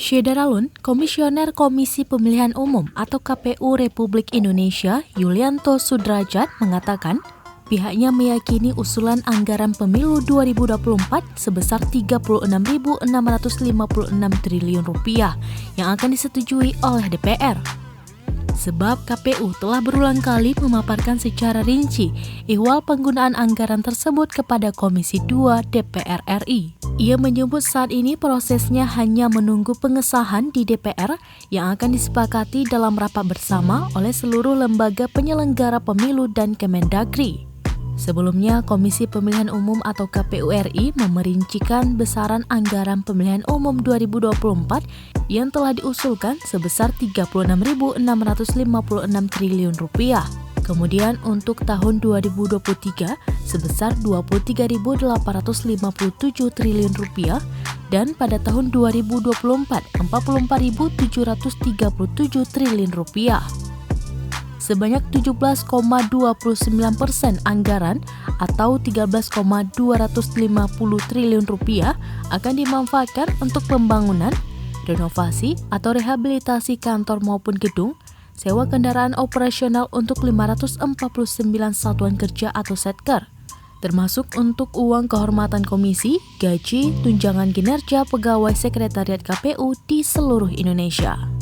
Syederalun, Komisioner Komisi Pemilihan Umum atau KPU Republik Indonesia, Yulianto Sudrajat, mengatakan pihaknya meyakini usulan anggaran pemilu 2024 sebesar Rp36.656 triliun yang akan disetujui oleh DPR. Sebab KPU telah berulang kali memaparkan secara rinci ihwal penggunaan anggaran tersebut kepada Komisi 2 DPR RI. Ia menyebut saat ini prosesnya hanya menunggu pengesahan di DPR yang akan disepakati dalam rapat bersama oleh seluruh lembaga penyelenggara pemilu dan Kemendagri. Sebelumnya, Komisi Pemilihan Umum atau KPU RI memerincikan besaran anggaran pemilihan umum 2024 yang telah diusulkan sebesar Rp36.656 triliun. Kemudian untuk tahun 2023 sebesar Rp23.857 triliun dan pada tahun 2024 Rp44.737 triliun. Sebanyak 17,29% anggaran atau Rp13,250 triliun akan dimanfaatkan untuk pembangunan, renovasi atau rehabilitasi kantor maupun gedung, sewa kendaraan operasional untuk 549 satuan kerja atau setker, termasuk untuk uang kehormatan komisi, gaji, tunjangan kinerja pegawai sekretariat KPU di seluruh Indonesia.